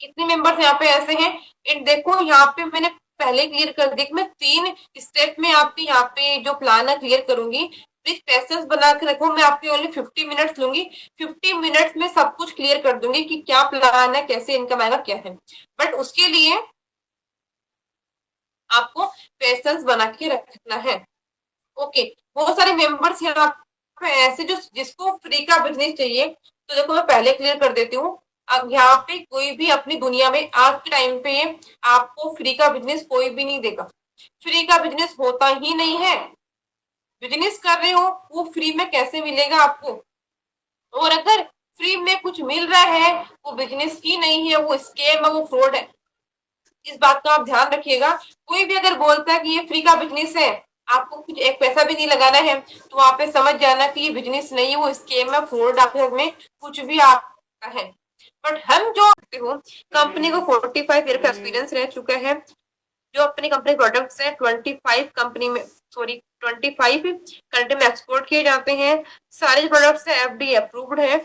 कितने मेंबर्स यहाँ पे ऐसे हैं। इन देखो यहाँ पे मैंने पहले क्लियर कर दी कि मैं 3 स्टेप में आपके यहाँ पे जो प्लान है क्लियर करूंगी। प्लीज पेशेंस बना के रखो, मैं आपके ओनली 50 मिनट्स लूंगी। 50 मिनट्स में सब कुछ क्लियर कर दूंगी कि क्या प्लान है, कैसे इनकम आएगा, क्या है। बट उसके लिए आपको पेशेंस बना के रखना है। ओके। बहुत सारे मेंबर्स यहाँ पे ऐसे जो जिसको फ्री का बिजनेस चाहिए, तो देखो मैं पहले क्लियर कर देती हूँ। अब यहाँ पे कोई भी अपनी दुनिया में आज के टाइम पे आपको फ्री का बिजनेस कोई भी नहीं देगा। फ्री का बिजनेस होता ही नहीं है। बिजनेस कर रहे हो वो फ्री में कैसे मिलेगा आपको। और अगर फ्री में कुछ मिल रहा है वो बिजनेस ही नहीं है, वो स्कैम है, वो फ्रॉड है। इस बात का आप ध्यान रखिएगा। कोई भी अगर बोलता है कि ये फ्री का बिजनेस है, आपको कुछ एक पैसा भी नहीं लगाना है, तो वहां पे समझ जाना कि ये बिजनेस नहीं है, वो स्कीम है, फ्रॉड आपके में कुछ भी आपका है। बट हम जो हो कंपनी को 45 ईयर का एक्सपीरियंस रह चुका है। जो अपनी कंपनी प्रोडक्ट्स है 25 कंपनी में, सॉरी 25 कंट्री में एक्सपोर्ट किए जाते हैं। सारे प्रोडक्ट्स एफडी अप्रूव्ड है,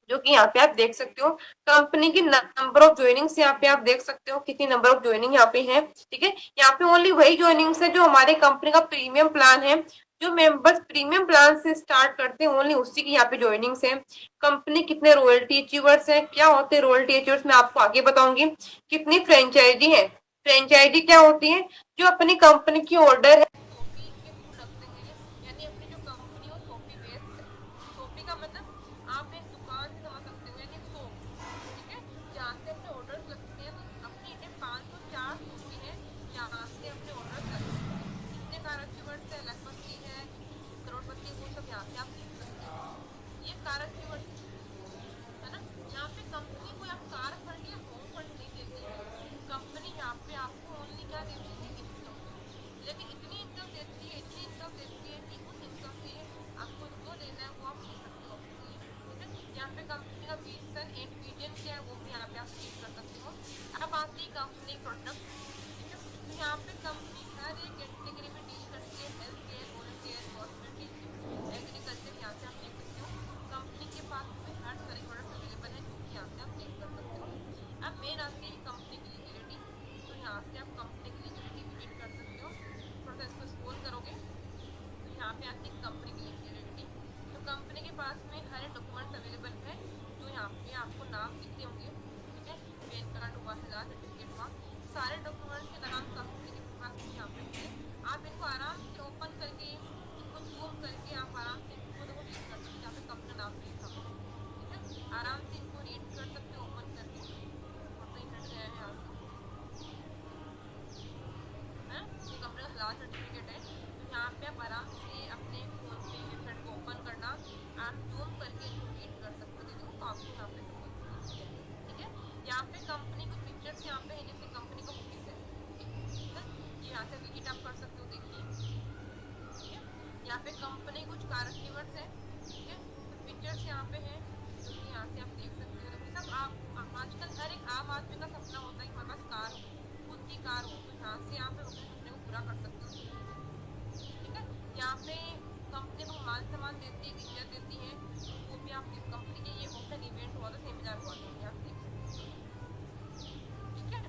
जो कि यहाँ पे आप देख सकते हो। कंपनी की नंबर ऑफ ज्वाइनिंग्स यहाँ पे आप देख सकते हो, कितनी नंबर ऑफ ज्वाइनिंग यहाँ पे है। ठीक है, यहाँ पे ओनली वही ज्वाइनिंग्स है जो हमारे कंपनी का प्रीमियम प्लान है। जो मेंबर्स प्रीमियम प्लान से स्टार्ट करते हैं ओनली उसी की यहाँ पे ज्वाइनिंग्स है। कंपनी कितने रॉयल्टी अचीवर्स है, क्या होते हैं रॉयल्टी अचीवर्स, मैं आपको आगे बताऊंगी। कितनी फ्रेंचाइजी है, फ्रेंचाइजी क्या होती है, जो अपनी कंपनी की ऑर्डर है कॉपी के थ्रू लगते हैं। यानी अपनी जो कंपनी हो कॉपी बेस्ड है। कॉपी का मतलब आप एक दुकान से समझ सकते हो, यानी शॉप। ठीक है, जहाँ से अपने ऑर्डर्स लगते हैं। तो अपनी इंडिया 504 कॉपी है, यहाँ से अपने ऑर्डर्स लगते हैं। कितने कार अचीवर्स है, लखपति है, करोड़पति, वो सब यहाँ से आप देख सकते हो। ये कार अचीवर्स है ना। यहाँ पे कंपनी को आप कार फंड या होम फंड नहीं देती है। कंपनी यहाँ पे आपको ओनली क्या देती है, इनकम। लेकिन इतनी इनकम देती है, इतनी इनकम देती है कि उस इनकम से आपको जो लेना है वो आप ले सकते हो अपने लिए। ठीक है, यहाँ पे कंपनी का विजन एंड विजन क्या है वो भी यहाँ पे आप चेक कर सकते हो। अब आती है कंपनी प्रोडक्ट। ठीक है, तो यहाँ पे कंपनी हर एक कैटेगरी में डील करती है। Health care, oral care, cosmetic, agriculture, यहाँ से आप देख सकते हो। कंपनी के पास में हर सारे प्रोडक्ट अवेलेबल है, जो कि यहाँ से आप चेक कर सकते हो। अब मेन आती है कंपनी की लिक्विडिटी। तो यहाँ से आप कंपनी की लिक्विडिटी विजिट कर सकते हो। थोड़ा सा इसको स्क्रॉल करोगे तो यहाँ पे आती है कंपनी की लिक्विडिटी। तो कंपनी के पास में हर एक डॉक्यूमेंट्स अवेलेबल है, जो यहाँ पे आपको नाम दिख रहे होंगे। ठीक है, पैन कार्ड हुआ, आधार सर्टिफिकेट हुआ, सारे डॉक्यूमेंट्स के नाम कंपनी के पास में यहाँ पे होंगे। आप इनको आराम से ओपन करके, इनको जूम करके आप आराम से इनको देखो रीड कर सकते हो। यहाँ पे कंपनी का नाम लिखा हुआ है। ठीक है, आराम से इनको रीड कर सकते हो ओपन करके। और तो हट गया है यहाँ से, है ये कंपनी का लास्ट सर्टिफिकेट है। तो यहाँ पे आप आराम से अपने फोन पे वेबसाइट को ओपन करना, आप जूम करके इनको रीड कर सकते हो। देखो काफी यहाँ पे ठीक है। यहाँ पे कंपनी कुछ पिक्चर्स यहाँ पे है, जैसे कंपनी का ऑफिस है। ठीक है, ये यहाँ से विजिट आप कर सकते हो, देखिए। ठीक है, यहाँ पे कंपनी कुछ कार कीवर्ड्स है। ठीक है, तो पिक्चर्स यहाँ पे है, जो कि यहाँ से आप देख सकते हो। देखो सब आप आजकल हर एक आम आदमी का सपना होता है कि हमारे पास कार हो, खुद की कार हो। तो यहाँ से आप अपने सपने को पूरा कर सकते हो। ठीक है, यहाँ पे कंपनी को मान सम्मान देती है, इज्जत देती है, वो भी आप कंपनी के ये ओपन इवेंट हुआ था, सेमिनार हुआ था, यहाँ देख सकते हो। ठीक है,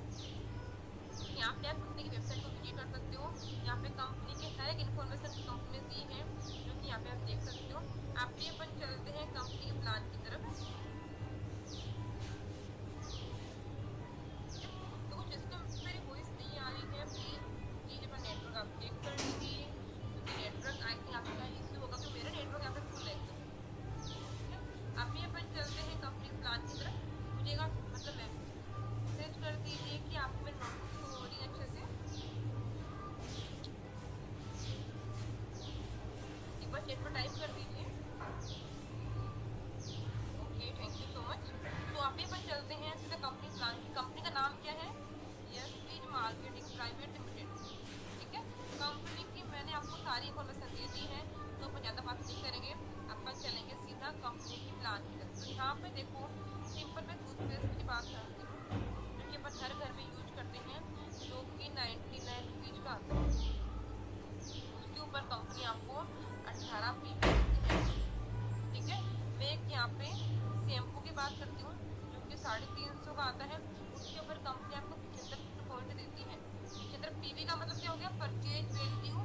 यहाँ पे आप कंपनी की वेबसाइट को विजिट कर सकते हो। यहाँ पे कंपनी के हर एक इन्फॉर्मेशन कंपनी दी है, जो कि यहाँ पे आप देख सकते हो। आप भी अपन चलते हैं कंपनी के प्लान की तरफ। तो कुछ इसमें मेरी वॉइस नहीं आ रही है, प्लीज अपना नेटवर्क आप चेक कर लीजिए, क्योंकि नेटवर्क आई थिंक आपका इश्यू होगा, क्योंकि मेरा नेटवर्क यहाँ पे फुल है एकदम। अभी अपन चलते हैं कंपनी प्लान की तरफ। मुझे मतलब मैसेज कर दीजिए कि आपको मेरी नोटिस हो रही है अच्छे से। एक बार चैट पर टाइप कर दीजिए। Okay, thank you so much. तो अभी अपन चलते हैं सीधा कंपनी प्लान की। कंपनी का नाम क्या है, यस मार्केटिंग प्राइवेट लिमिटेड। ठीक है, कंपनी की मैंने आपको सारी इन्फॉर्मेशन दे दी है, तो अपन ज़्यादा बात नहीं करेंगे। अपन चलेंगे सीधा कंपनी की प्लान की तरफ। तो यहाँ पे देखो सिंपल मैं टूथपेस्ट की बात करती हूँ, जो कि अपन हर घर में यूज करते हैं, जो कि 99 रुपीज़ का आता है। उसके ऊपर कंपनी आपको 18 देती है। ठीक है, मैं एक यहाँ पे शैम्पू की बात करती हूँ, जो कि 350 का आता है उसके ऊपर कंपनी आपको 75 पॉइंट देती है। 75 पीवी का मतलब क्या हो गया, परचेज वैल्यू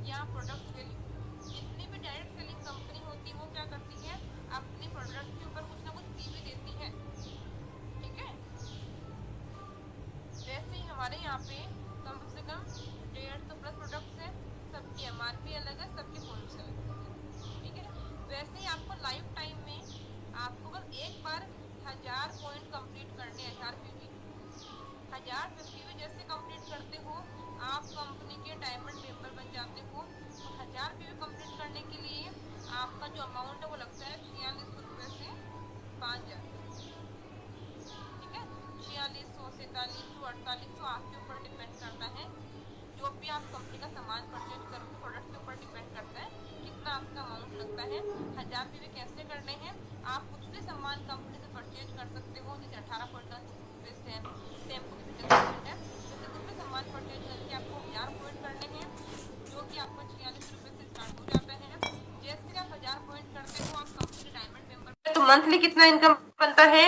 या प्रोडक्ट वैल्यू। जितनी भी डायरेक्ट सेलिंग कंपनी होती है वो क्या करती है, अपनी प्रोडक्ट के ऊपर कुछ ना कुछ पीवी देती है, ठीक है। वैसे ही हमारे यहाँ पे कम से कम 150 प्लस प्रोडक्ट्स हैं, सबकी एमआरपी अलग है, सबके पॉइंट्स अलग है, ठीक है। वैसे ही आपको लाइफ टाइम में आपको बस एक बार 1000 पॉइंट कंप्लीट करने हैं, 1000 पीवी। 1000 पीवी जैसे कंप्लीट करते हो आप कंपनी के डायमंड मेंबर बन जाते हो। तो 1000 पीवी कंप्लीट करने के लिए आपका जो अमाउंट है वो लगता है 4600 रुपये से 5000, ठीक है। 4600, 4700, 4800 आपके ऊपर डिपेंड करता है। जो भी आप कंपनी का सामान परचेज करोगे प्रोडक्ट के ऊपर डिपेंड करता है कितना आपका अमाउंट लगता है। 1000 पीवी कैसे करने हैं, आप कुछ भी सामान कंपनी से परचेज कर सकते हो, जैसे 18 पॉइंट का टूथपेस्ट है, शैम्पू की 75 पॉइंट है, वैसे कुछ भी सामान परचेज करके आपको 1000 पॉइंट करने हैं, जो कि आपका 46 रुपये से स्टार्ट हो जाता है। जैसे आप 1000 पॉइंट करते हो आप कंपनी के डायमंड मेंबर, तो मंथली कितना इनकम बनता है,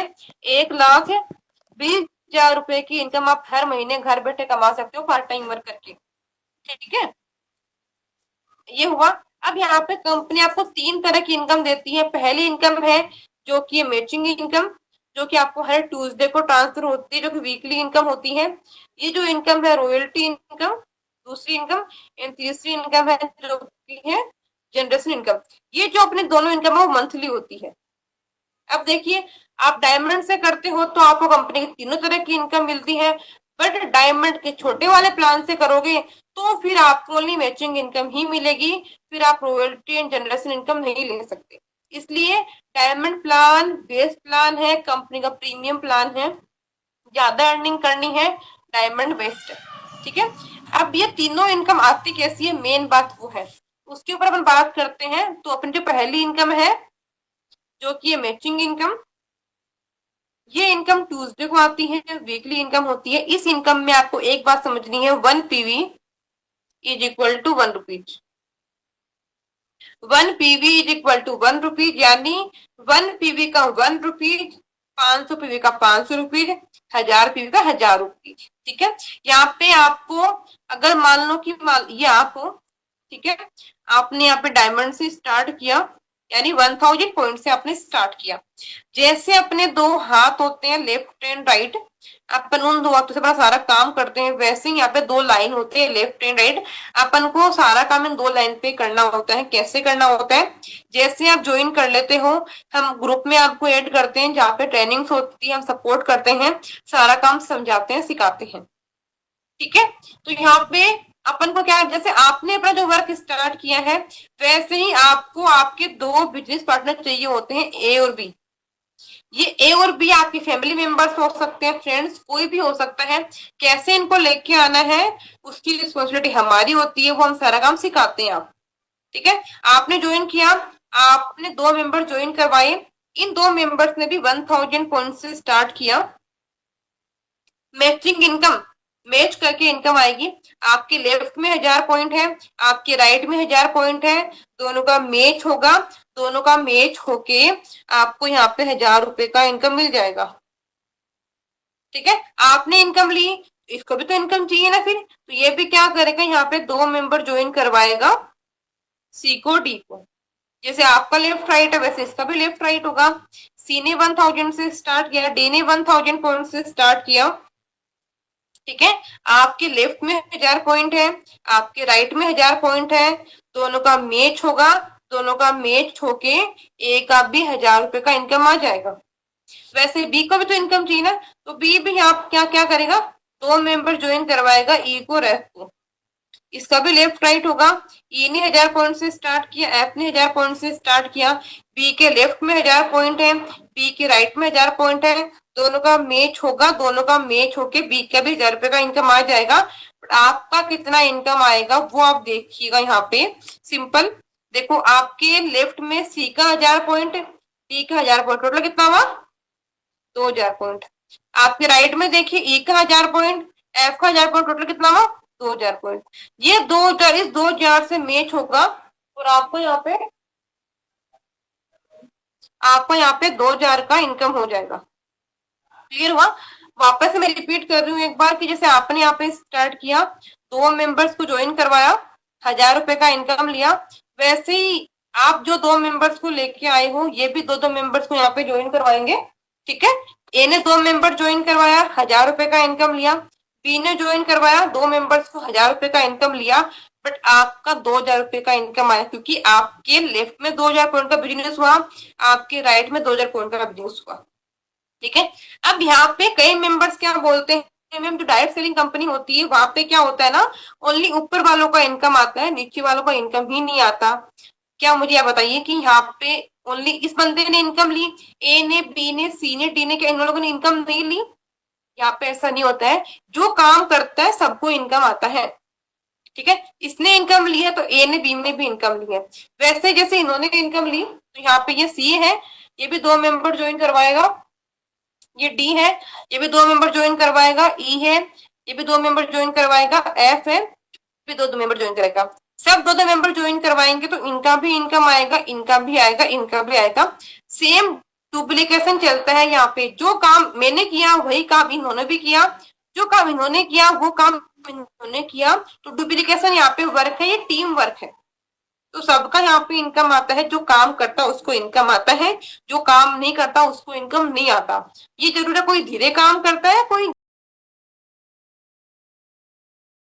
1,20,000 रुपए की इनकम आप हर महीने घर बैठे कमा सकते हो पार्ट टाइम वर्क करके, ठीक है। ये हुआ। अब यहाँ पे कंपनी आपको 3 तरह की इनकम देती है। पहली इनकम है जो कि मैचिंग इनकम, जो कि आपको हर ट्यूसडे को ट्रांसफर होती है, जो कि वीकली इनकम होती है। ये जो इनकम है रॉयल्टी इनकम, दूसरी इनकम, एंड तीसरी इनकम है जो कि है जनरेशन इनकम। ये जो अपने दोनों इनकम है वो मंथली होती है। अब देखिए, आप डायमंड से करते हो तो आपको कंपनी की तीनों तरह की इनकम मिलती है, बट डायमंड के छोटे वाले प्लान से करोगे तो फिर आपको ओनली मैचिंग इनकम ही मिलेगी, फिर आप रॉयल्टी एंड जनरेशन इनकम नहीं ले सकते। इसलिए डायमंड प्लान बेस्ट प्लान है, कंपनी का प्रीमियम प्लान है, ज्यादा अर्निंग करनी है, डायमंड बेस्ट है, ठीक है। अब ये तीनों इनकम आती कैसी है, मेन बात वो है, उसके ऊपर अपन बात करते हैं। तो अपनी जो पहली इनकम है जो कि मैचिंग इनकम, ये इनकम ट्यूसडे को आती है, वीकली इनकम होती है। इस इनकम में आपको एक बात समझनी है, 1 PV is equal to 1 rupees. 1 PV is equal to 1 rupees, यानी 1 पीवी का 1 रुपीज, 500 पीवी का 500 रुपीज, 1000 पीवी का 1000 रुपीज, ठीक है। यहाँ पे आपको अगर मान लो कि ये आप हो, ठीक है, आपने यहाँ पे डायमंड से स्टार्ट किया, यानी 1000 पॉइंट से आपने स्टार्ट किया। जैसे अपने दो हाथ होते हैं लेफ्ट एंड राइट, अपन उन दो हाथों से अपना सारा काम करते हैं, वैसे ही यहाँ पे दो लाइन होते हैं लेफ्ट एंड राइट, अपन को सारा काम इन दो लाइन पे करना होता है। कैसे करना होता है, जैसे आप ज्वाइन कर लेते हो, हम ग्रुप में आपको ऐड करते हैं जहाँ पे ट्रेनिंग्स होती है, हम सपोर्ट करते हैं, सारा काम समझाते हैं, सिखाते हैं, ठीक है। तो यहाँ पे अपन को क्या, जैसे आपने अपना जो वर्क स्टार्ट किया है वैसे ही आपको आपके दो बिजनेस पार्टनर चाहिए होते हैं, ए और बी। ये ए और बी आपके फैमिली मेंबर्स हो सकते हैं, फ्रेंड्स, कोई भी हो सकता है। कैसे इनको लेके आना है उसकी रिस्पॉन्सिबिलिटी हमारी होती है, वो हम सारा काम सिखाते हैं आप, ठीक है। आपने ज्वाइन किया, आपने 2 मेंबर ज्वाइन करवाए, इन 2 मेंबर्स ने भी 1000 पॉइंट से स्टार्ट किया। मैचिंग इनकम, मैच करके इनकम आएगी। आपके लेफ्ट में 1000 पॉइंट है, आपके राइट में 1000 पॉइंट है, दोनों का मैच होगा, दोनों का मैच होके आपको यहाँ पे 1000 रुपए का इनकम मिल जाएगा, ठीक है। आपने इनकम ली, इसको भी तो इनकम चाहिए ना, फिर तो ये भी क्या करेगा, यहाँ पे 2 मेंबर ज्वाइन करवाएगा, सी को डी को। जैसे आपका लेफ्ट राइट है वैसे इसका भी लेफ्ट राइट होगा। सी ने 1000 से स्टार्ट किया, डी ने 1000 पॉइंट से स्टार्ट किया, ठीक है। आपके लेफ्ट में 1000 पॉइंट है, आपके राइट में 1000 पॉइंट है, दोनों का मैच होगा, दोनों का मैच होके ए का भी 1000 रुपए का इनकम आ जाएगा। वैसे बी को भी तो इनकम चाहिए ना, तो बी भी आप क्या क्या करेगा, 2 मेंबर ज्वाइन करवाएगा, ई को और एफ को, इसका भी लेफ्ट राइट होगा। ई ने 1000 पॉइंट से स्टार्ट किया, एफ ने 1000 पॉइंट से स्टार्ट किया, बी के लेफ्ट में 1000 पॉइंट है, बी के राइट में 1000 पॉइंट है, दोनों का मैच होगा, दोनों का मैच होके बी का भी 1000 रुपए का इनकम आ जाएगा। आपका कितना इनकम आएगा वो आप देखिएगा यहाँ पे, सिंपल देखो, आपके लेफ्ट में सी का 1000 पॉइंट, डी का 1000 पॉइंट, टोटल कितना हुआ, 2000 पॉइंट। आपके राइट में देखिए ई का 1000 पॉइंट, एफ का 1000 पॉइंट, टोटल कितना हुआ, 2000 पॉइंट। ये 2000 इस 2000 से मैच होगा और आपको यहाँ पे 2000 का इनकम हो जाएगा, क्लियर हुआ? वापस से मैं रिपीट कर रही हूँ एक बार कि जैसे आपने यहाँ पे स्टार्ट किया, 2 मेंबर्स को ज्वाइन करवाया, 1,000 रुपए का इनकम लिया, वैसे ही आप जो 2 मेंबर्स को लेके आए हो, ये भी 2 2 मेंबर्स को यहाँ पे ज्वाइन करवाएंगे। ठीक है, ए ने 2 मेंबर ज्वाइन करवाया, 1,000 रुपए का इनकम लिया, बी ने ज्वाइन करवाया, 2 मेंबर्स को 1,000 रुपए का इनकम लिया, बट आपका 2,000 रुपए का इनकम आया, क्योंकि आपके लेफ्ट में 2,000 पॉइंट का बिजनेस हुआ, आपके राइट में 2,000 पॉइंट का बिजनेस हुआ। ठीक है, अब यहाँ पे कई मेंबर्स क्या बोलते हैं, मैम जो डायरेक्ट सेलिंग कंपनी होती है वहां पे क्या होता है ना, ओनली ऊपर वालों का इनकम आता है, नीचे वालों का इनकम ही नहीं आता। क्या मुझे आप बताइए कि यहाँ पे ओनली इस बंदे ने इनकम ली, ए ने, बी ने, सी ने, डी ने, क्या इन लोगों ने इनकम नहीं ली? यहाँ पे ऐसा नहीं होता है, जो काम करता है सबको इनकम आता है। ठीक है, इसने इनकम ली है तो ए ने, बी ने भी इनकम ली है, वैसे जैसे इन्होंने इनकम ली, तो यहाँ पे ये सी है, ये भी 2 मेंबर ज्वाइन करवाएगा, ये डी है, ये भी 2 मेंबर ज्वाइन करवाएगा, ई है, ये भी 2 मेंबर ज्वाइन करवाएगा, एफ है, भी 2 2 मेंबर ज्वाइन करेगा। सब 2 2 मेंबर ज्वाइन करवाएंगे तो इनका भी इनकम आएगा, इनका भी आएगा, इनका भी आएगा। सेम डुप्लीकेशन चलता है यहाँ पे, जो काम मैंने किया वही काम इन्होंने भी किया, जो काम इन्होंने किया वो काम इन्होंने किया, तो डुप्लीकेशन यहाँ पे वर्क है, ये टीम वर्क है। तो सबका यहाँ पे इनकम आता है, जो काम करता है उसको इनकम आता है, जो काम नहीं करता उसको इनकम नहीं आता। ये जरूर है कोई धीरे काम करता है, कोई